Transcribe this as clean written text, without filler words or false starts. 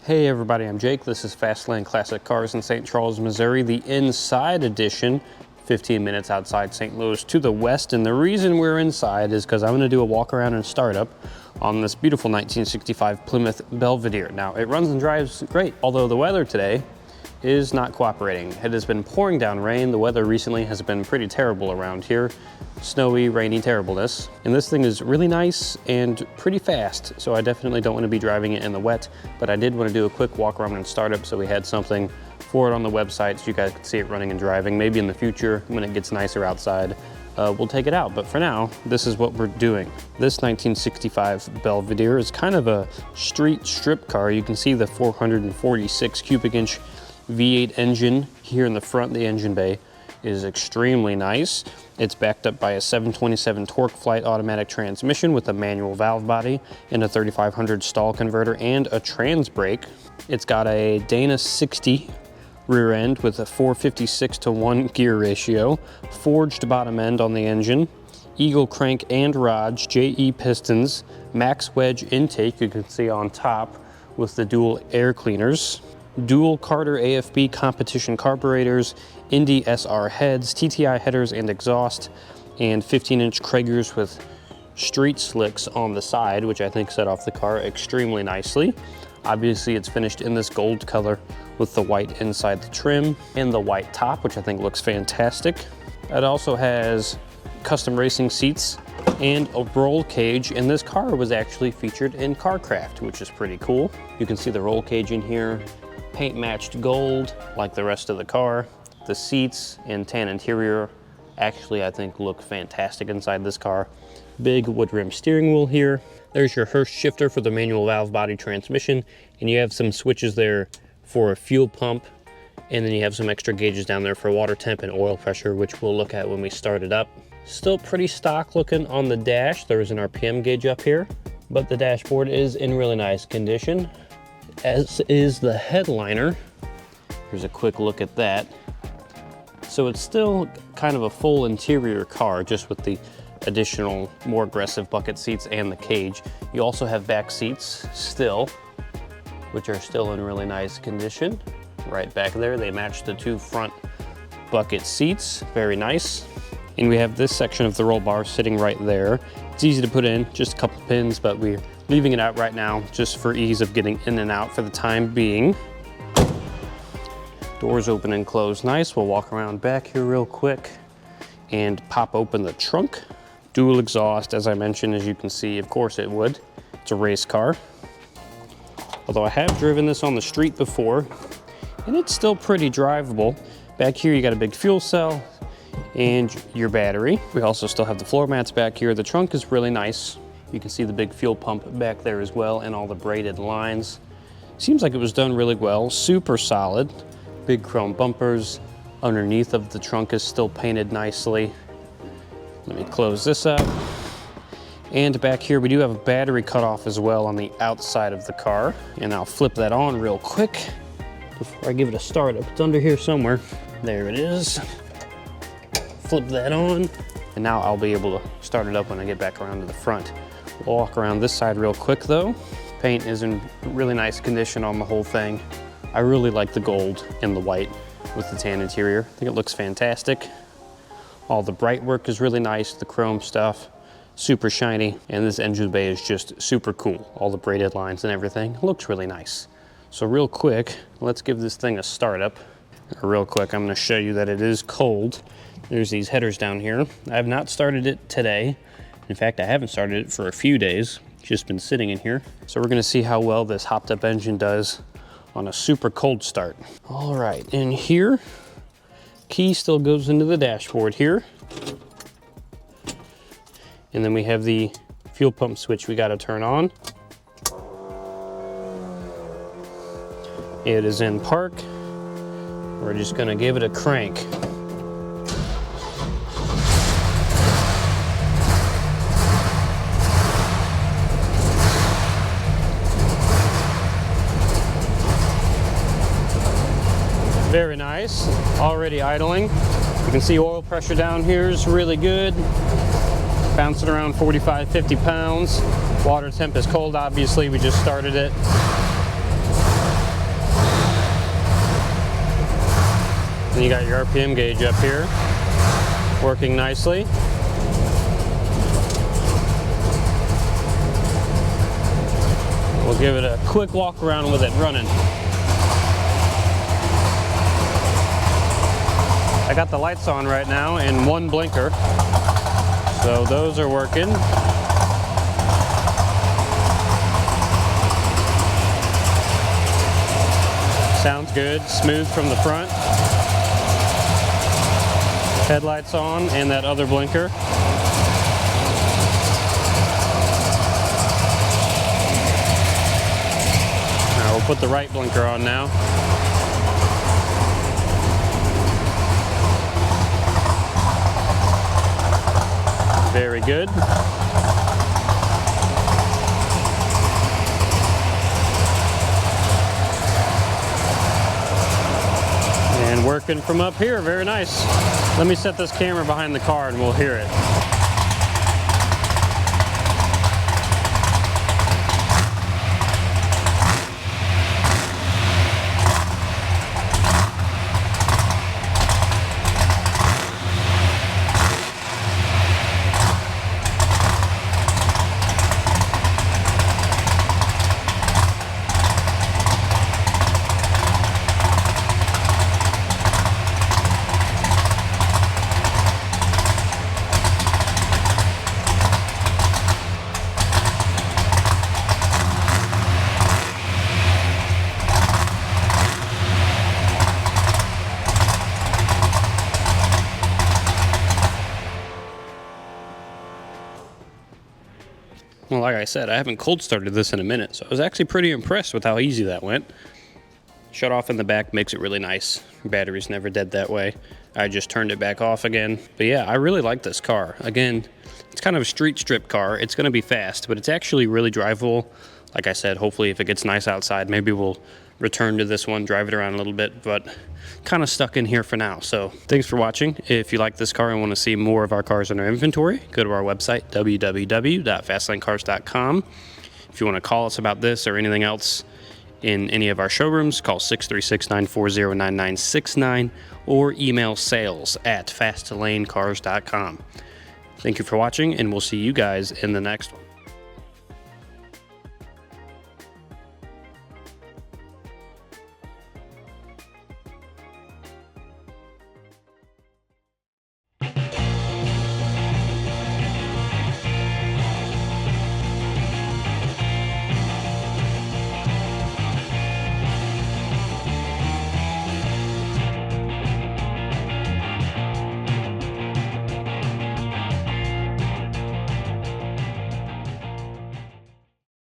Hey everybody, I'm Jake. This is Fastlane Classic Cars in St. Charles, Missouri, the inside edition, 15 minutes outside St. Louis to the west. And the reason we're inside is because I'm going to do a walk around and startup on this beautiful 1965 Plymouth Belvedere. Now, it runs and drives great, although the weather today is not cooperating. It has been pouring down rain. The weather recently has been pretty terrible around here. Snowy, rainy terribleness. And this thing is really nice and pretty fast, so I definitely don't want to be driving it in the wet, but I did want to do a quick walk around and startup so we had something for it on the website so you guys could see it running and driving. Maybe in the future, when it gets nicer outside, we'll take it out. But for now, this is what we're doing. This 1965 Belvedere is kind of a street strip car. You can see the 446 cubic inch V8 engine here in the front. The engine bay is extremely nice. It's backed up by a 727 Torqueflite automatic transmission with a manual valve body and a 3500 stall converter and a trans brake. It's got a Dana 60 rear end with a 456:1 gear ratio, forged bottom end on the engine, Eagle crank and rods, JE pistons, Max Wedge intake you can see on top with the dual air cleaners, dual Carter AFB competition carburetors, Indy SR heads, TTI headers and exhaust, and 15-inch Kragers with street slicks on the side, which I think set off the car extremely nicely. Obviously, it's finished in this gold color with the white inside the trim and the white top, which I think looks fantastic. It also has custom racing seats and a roll cage, and this car was actually featured in CarCraft, which is pretty cool. You can see the roll cage in here, paint matched gold like the rest of the car. The seats and tan interior actually I think look fantastic inside this car. Big wood rim steering wheel here. There's your Hurst shifter for the manual valve body transmission, and you have some switches there for a fuel pump, and then you have some extra gauges down there for water temp and oil pressure, which we'll look at when we start it up. Still pretty stock looking on the dash. There is an RPM gauge up here, but the dashboard is in really nice condition, as is the headliner. Here's a quick look at that. So it's still kind of a full interior car, just with the additional, more aggressive bucket seats and the cage. You also have back seats still, which are still in really nice condition. Right back there, they match the two front bucket seats, very nice. And we have this section of the roll bar sitting right there. It's easy to put in, just a couple pins, but we're leaving it out right now just for ease of getting in and out for the time being. Doors open and close nice. We'll walk around back here real quick and pop open the trunk. Dual exhaust, as I mentioned, as you can see, of course it would. It's a race car. Although I have driven this on the street before, and it's still pretty drivable. Back here you got a big fuel cell and your battery. We also still have the floor mats back here. The trunk is really nice. You can see the big fuel pump back there as well and all the braided lines. Seems like it was done really well, super solid. Big chrome bumpers. Underneath of the trunk is still painted nicely. Let me close this up. And back here we do have a battery cutoff as well on the outside of the car. And I'll flip that on real quick before I give it a startup. It's under here somewhere. There it is. Flip that on. And now I'll be able to start it up when I get back around to the front. We'll walk around this side real quick though. Paint is in really nice condition on the whole thing. I really like the gold and the white with the tan interior. I think it looks fantastic. All the bright work is really nice, the chrome stuff, super shiny, and this engine bay is just super cool. All the braided lines and everything looks really nice. So real quick, let's give this thing a startup. Real quick, I'm gonna show you that it is cold. There's these headers down here. I have not started it today. In fact, I haven't started it for a few days. It's just been sitting in here. So we're gonna see how well this hopped up engine does on a super cold start. All right, in here, key still goes into the dashboard here. And then we have the fuel pump switch we gotta turn on. It is in park. We're just gonna give it a crank. Very nice, already idling. You can see oil pressure down here is really good. Bouncing around 45, 50 pounds. Water temp is cold, obviously, we just started it. RPM gauge up here, working nicely. We'll give it a quick walk around with it running. I got the lights on right now and one blinker, so those are working. Sounds good, smooth from the front. Headlights on and that other blinker. Now we'll put the right blinker on now. Very good. And working from up here, very nice. Let me set this camera behind the car and we'll hear it. Well, like I said, I haven't cold started this in a minute, so I was actually pretty impressed with how easy that went. Shut off in the back makes it really nice. Battery's never dead that way. I just turned it back off again. But yeah, I really like this car. Again, it's kind of a street strip car. It's going to be fast, but it's actually really drivable. Like I said, hopefully if it gets nice outside, maybe we'll return to this one, drive it around a little bit, but kind of stuck in here for now. So thanks for watching. If you like this car and want to see more of our cars in our inventory, go to our website, www.fastlanecars.com. If you want to call us about this or anything else in any of our showrooms, call 636-940-9969 or email sales@fastlanecars.com. Thank you for watching, and we'll see you guys in the next one.